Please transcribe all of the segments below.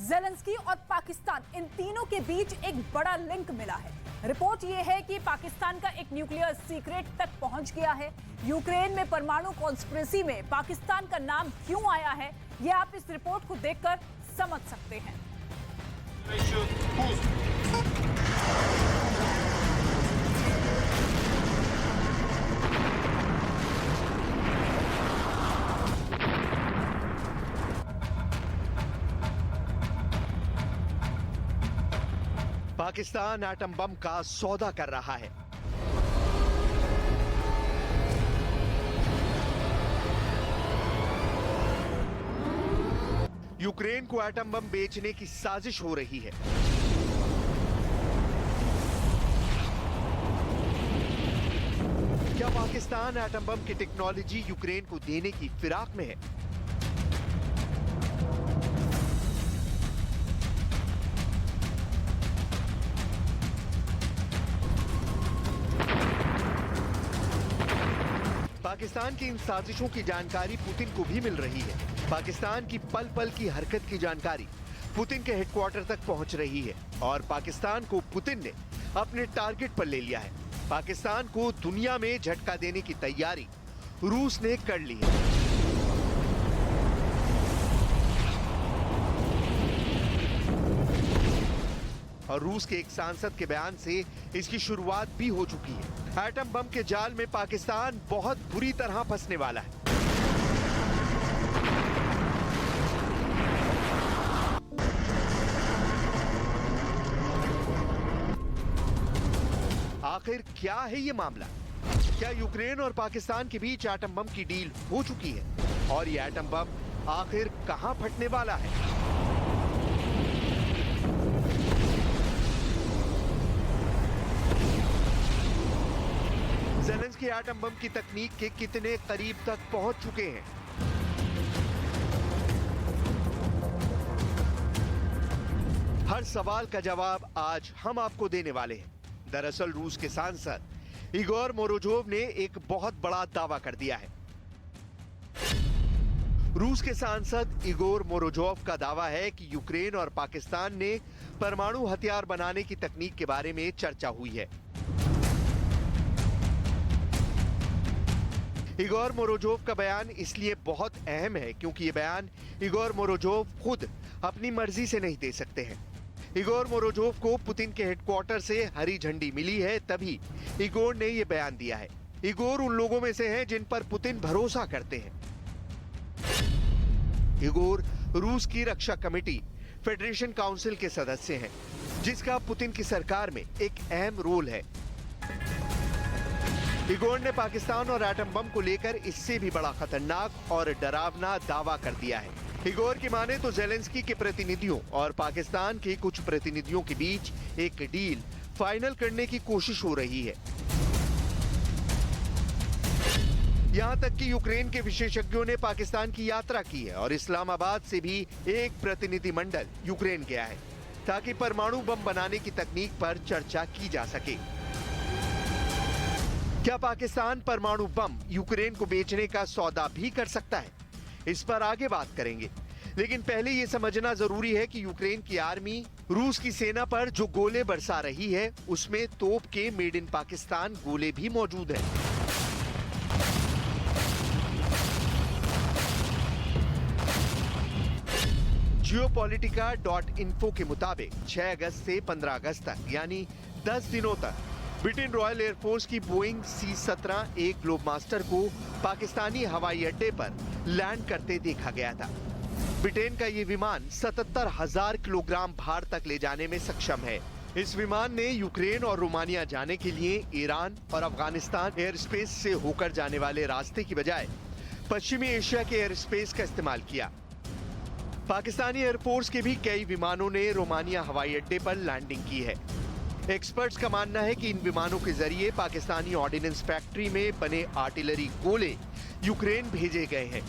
Zelensky और पाकिस्तान, इन तीनों के बीच एक बड़ा लिंक मिला है। रिपोर्ट यह है कि पाकिस्तान का एक न्यूक्लियर सीक्रेट तक पहुंच गया है। यूक्रेन में परमाणु कॉन्स्पिरेसी में पाकिस्तान का नाम क्यों आया है, यह आप इस रिपोर्ट को देखकर समझ सकते हैं। पाकिस्तान एटम बम का सौदा कर रहा है। यूक्रेन को एटम बम बेचने की साजिश हो रही है। क्या पाकिस्तान एटम बम की टेक्नोलॉजी यूक्रेन को देने की फिराक में है? पाकिस्तान की इन साजिशों की जानकारी पुतिन को भी मिल रही है। पाकिस्तान की पल पल की हरकत की जानकारी पुतिन के हेडक्वार्टर तक पहुंच रही है और पाकिस्तान को पुतिन ने अपने टारगेट पर ले लिया है। पाकिस्तान को दुनिया में झटका देने की तैयारी रूस ने कर ली है। और रूस के एक सांसद के बयान से इसकी शुरुआत भी हो चुकी है। एटम बम के जाल में पाकिस्तान बहुत बुरी तरह फंसने वाला है। आखिर क्या है ये मामला? क्या यूक्रेन और पाकिस्तान के बीच एटम बम की डील हो चुकी है? और ये एटम बम आखिर कहां फटने वाला है? ज़ेलेंस्की एटम बम की तकनीक के कितने करीब तक पहुंच चुके हैं? हर सवाल का जवाब आज हम आपको देने वाले हैं। दरअसल रूस के सांसद इगोर मोरोजोव ने एक बहुत बड़ा दावा कर दिया है। रूस के सांसद इगोर मोरोजोव का दावा है कि यूक्रेन और पाकिस्तान ने परमाणु हथियार बनाने की तकनीक के बारे में चर्चा हुई है। इगोर मोरोजोव का बयान इसलिए बहुत अहम है क्योंकि ये बयान इगोर मोरोजोव खुद अपनी मर्जी से नहीं दे सकते हैं। इगोर मोरोजोव को पुतिन के हेडक्वार्टर से हरी झंडी मिली है, तभी इगोर ने ये बयान दिया है। इगोर उन लोगों में से हैं जिन पर पुतिन भरोसा करते हैं। इगोर रूस की रक्षा कमेटी फेडरेशन काउंसिल के सदस्य हैं, जिसका पुतिन की सरकार में एक अहम रोल है। इगोर ने पाकिस्तान और एटम बम को लेकर इससे भी बड़ा खतरनाक और डरावना दावा कर दिया है। इगोर की माने तो ज़ेलेंस्की के प्रतिनिधियों और पाकिस्तान के कुछ प्रतिनिधियों के बीच एक डील फाइनल करने की कोशिश हो रही है। यहां तक कि यूक्रेन के विशेषज्ञों ने पाकिस्तान की यात्रा की है और इस्लामाबाद से भी एक प्रतिनिधिमंडल यूक्रेन गया है ताकि परमाणु बम बनाने की तकनीक पर चर्चा की जा सके। क्या पाकिस्तान परमाणु बम यूक्रेन को बेचने का सौदा भी कर सकता है? इस पर आगे बात करेंगे, लेकिन पहले यह समझना जरूरी है कि यूक्रेन की आर्मी रूस की सेना पर जो गोले बरसा रही है उसमें तोप के मेड इन पाकिस्तान गोले भी मौजूद हैं। Geopolitica.info के मुताबिक 6 अगस्त से 15 अगस्त तक यानी 10 दिनों तक ब्रिटेन रॉयल एयरफोर्स की बोइंग C-17 एक ग्लोबमास्टर को पाकिस्तानी हवाई अड्डे पर लैंड करते देखा गया था। ब्रिटेन का ये विमान 77,000 किलोग्राम भार तक ले जाने में सक्षम है। इस विमान ने यूक्रेन और रोमानिया जाने के लिए ईरान और अफगानिस्तान एयर स्पेस से होकर जाने वाले रास्ते की बजाय पश्चिमी एशिया के एयर स्पेस का इस्तेमाल किया। पाकिस्तानी एयरफोर्स के भी कई विमानों ने रोमानिया हवाई अड्डे पर लैंडिंग की है। एक्सपर्ट्स का मानना है कि इन विमानों के जरिए पाकिस्तानी ऑर्डिनेंस फैक्ट्री में बने आर्टिलरी गोले यूक्रेन भेजे गए हैं।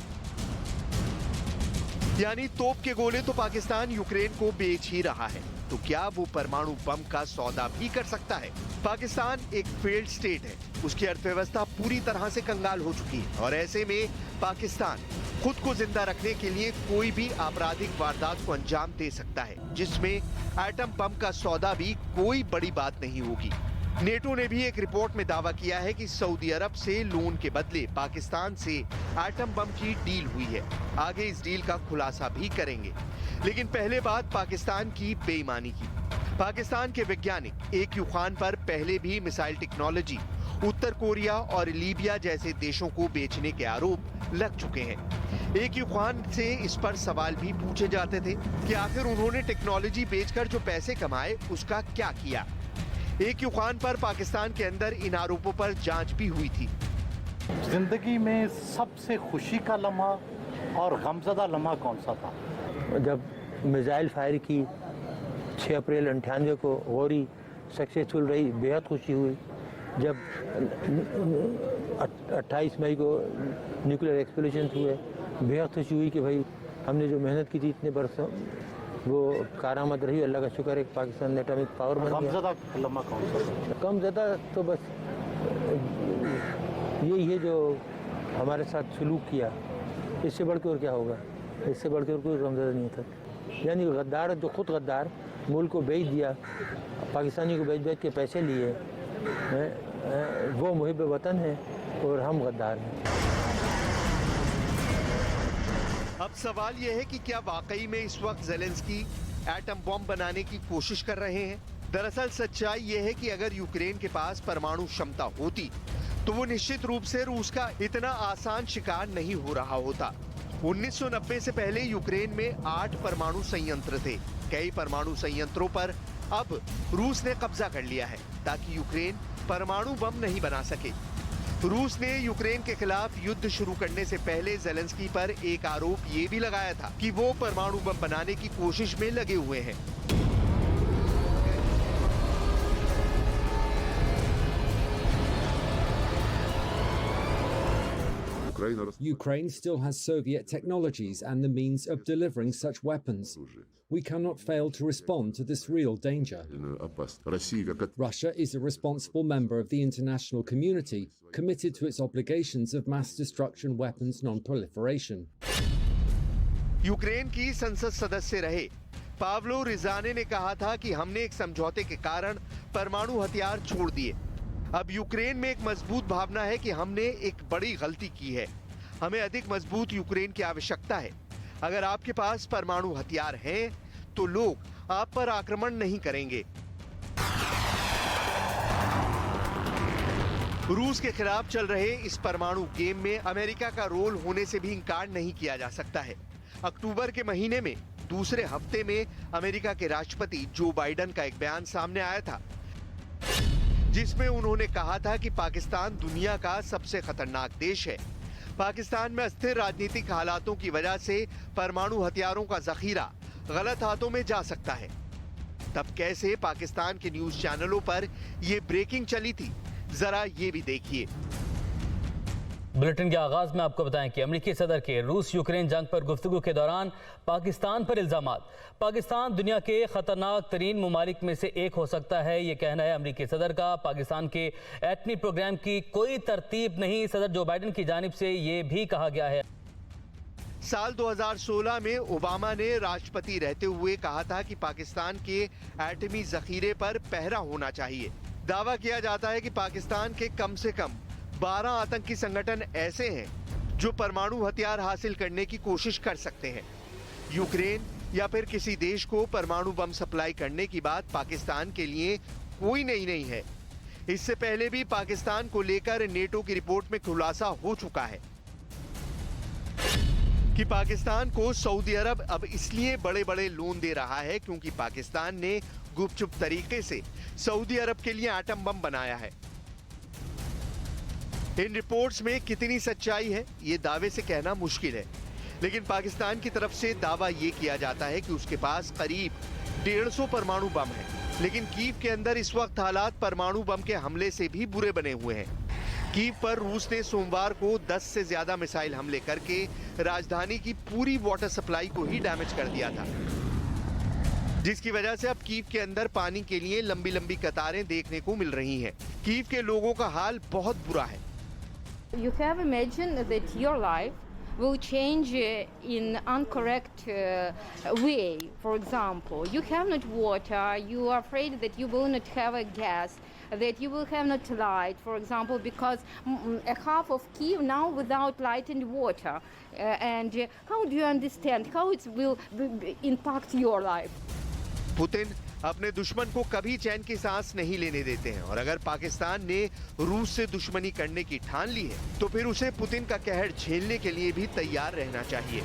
यानी तोप के गोले तो पाकिस्तान यूक्रेन को बेच ही रहा है, तो क्या वो परमाणु बम का सौदा भी कर सकता है? पाकिस्तान एक फेल्ड स्टेट है, उसकी अर्थव्यवस्था पूरी तरह से कंगाल हो चुकी है और ऐसे में पाकिस्तान खुद को जिंदा रखने के लिए कोई भी आपराधिक वारदात को अंजाम दे सकता है, जिसमें एटम बम का सौदा भी कोई बड़ी बात नहीं होगी। नेटो ने भी एक रिपोर्ट में दावा किया है कि सऊदी अरब से लोन के बदले पाकिस्तान से एटम बम की डील हुई है। आगे इस डील का खुलासा भी करेंगे, लेकिन पहले बात पाकिस्तान की बेईमानी की। पाकिस्तान के वैज्ञानिक AQ खान पर पहले भी मिसाइल टेक्नोलॉजी उत्तर कोरिया और लीबिया जैसे देशों को बेचने के आरोप लग चुके हैं। AQ खान से इस पर सवाल भी पूछे जाते थे कि आखिर उन्होंने टेक्नोलॉजी बेचकर जो पैसे कमाए उसका क्या किया। AQ खान पर पाकिस्तान के अंदर इन आरोपों पर जांच भी हुई थी। जिंदगी में सबसे खुशी का लम्हा और गमज़दा लम्हा कौन सा था? जब मिसाइल फायर की 6 अप्रैल 98 को गौरी सक्सेसफुल रही, बेहद खुशी हुई। जब 28 मई को न्यूक्लियर एक्सप्लोजन हुए, बेहद खुशी हुई कि भाई हमने जो मेहनत की थी इतने बरसों वो कारामद रही। अल्लाह का शुक्र है कि पाकिस्तान ने एटॉमिक पावर बन गया। गमज़दा लम्हा कौन सा था? कम ज़्यादा तो बस यही है जो हमारे साथ सलूक किया, इससे बढ़ के और क्या होगा? इससे बढ़ के और कोई गमज़दा नहीं था। यानी गद्दार जो खुद गद्दार मुल्क को बेच दिया, पाकिस्तानी को बेच के पैसे लिए, वो मुहिब वतन है और हम गद्दार हैं। अब सवाल यह है कि क्या वाकई में इस वक्त ज़ेलेंस्की एटम बम बनाने की कोशिश कर रहे हैं? दरअसल सच्चाई यह है कि अगर यूक्रेन के पास परमाणु क्षमता होती तो वो निश्चित रूप से रूस का इतना आसान शिकार नहीं हो रहा होता। 1990 से पहले यूक्रेन में 8 परमाणु संयंत्र थे। कई परमाणु संयंत्रों पर अब रूस ने कब्जा कर लिया है ताकि यूक्रेन परमाणु बम नहीं बना सके। रूस ने यूक्रेन के खिलाफ युद्ध शुरू करने से पहले ज़ेलेंस्की पर एक आरोप ये भी लगाया था कि वो परमाणु बम बनाने की कोशिश में लगे हुए हैं। Ukraine still has Soviet technologies and the means of delivering such weapons. We cannot fail to respond to this real danger. Russia is a responsible member of the international community, committed to its obligations of mass destruction weapons non-proliferation. Ukraine की संसद सदस्य रहे Paulo रिजाने ने कहा था कि हमने एक समझौते के कारण परमाणु हथियार छोड़ दिए। अब यूक्रेन में एक मजबूत भावना है कि हमने एक बड़ी गलती की है। हमें अधिक मजबूत यूक्रेन की आवश्यकता है। अगर आपके पास परमाणु हथियार हैं तो लोग आप पर आक्रमण नहीं करेंगे। रूस के खिलाफ चल रहे इस परमाणु गेम में अमेरिका का रोल होने से भी इंकार नहीं किया जा सकता है। अक्टूबर के महीने में दूसरे हफ्ते में अमेरिका के राष्ट्रपति जो बाइडेन का एक बयान सामने आया था जिसमें उन्होंने कहा था कि पाकिस्तान दुनिया का सबसे खतरनाक देश है। पाकिस्तान में अस्थिर राजनीतिक हालातों की वजह से परमाणु हथियारों का जखीरा गलत हाथों में जा सकता है। तब कैसे पाकिस्तान के न्यूज चैनलों पर यह ब्रेकिंग चली थी, जरा ये भी देखिए। बुलेटिन के आगाज में आपको बताएं कि अमेरिकी सदर के रूस यूक्रेन जंग पर गुफ्तगू के दौरान पाकिस्तान पर इल्जामात। पाकिस्तान दुनिया के खतरनाक तरीन ममालिक में से एक हो सकता है, ये कहना है अमेरिकी सदर का। पाकिस्तान के एटमी प्रोग्राम की कोई तरतीब नहीं, सदर जो बाइडेन की जानिब से ये भी कहा गया है। साल 2016 में ओबामा ने राष्ट्रपति रहते हुए कहा था कि पाकिस्तान के एटमी जखीरे पर पहरा होना चाहिए। दावा किया जाता है कि पाकिस्तान के कम से कम 12 आतंकी संगठन ऐसे हैं जो परमाणु हथियार हासिल करने की कोशिश कर सकते हैं। यूक्रेन या फिर किसी देश को परमाणु बम सप्लाई करने की बात पाकिस्तान के लिए कोई नई नहीं है। इससे पहले भी पाकिस्तान को लेकर नेटो की रिपोर्ट में खुलासा हो चुका है कि पाकिस्तान को सऊदी अरब अब इसलिए बड़े बड़े लोन दे रहा है क्योंकि पाकिस्तान ने गुपचुप तरीके से सऊदी अरब के लिए एटम बम बनाया है। इन रिपोर्ट्स में कितनी सच्चाई है ये दावे से कहना मुश्किल है, लेकिन पाकिस्तान की तरफ से दावा ये किया जाता है कि उसके पास करीब 150 परमाणु बम है। लेकिन कीव के अंदर इस वक्त हालात परमाणु बम के हमले से भी बुरे बने हुए हैं। कीव पर रूस ने सोमवार को 10 से ज्यादा मिसाइल हमले करके राजधानी की पूरी वाटर सप्लाई को ही डैमेज कर दिया था, जिसकी वजह से अब कीव के अंदर पानी के लिए लंबी लंबी कतारें देखने को मिल रही हैं। कीव के लोगों का हाल बहुत बुरा है। You have imagined that your life will change in incorrect way. For example, you have not water, you are afraid that you will not have a gas, that you will have not light, for example, because a half of Kiev now without light and water. And how do you understand how it will impact your life? Putin अपने दुश्मन को कभी चैन की सांस नहीं लेने देते हैं और अगर पाकिस्तान ने रूस से दुश्मनी करने की ठान ली है तो फिर उसे पुतिन का कहर झेलने के लिए भी तैयार रहना चाहिए।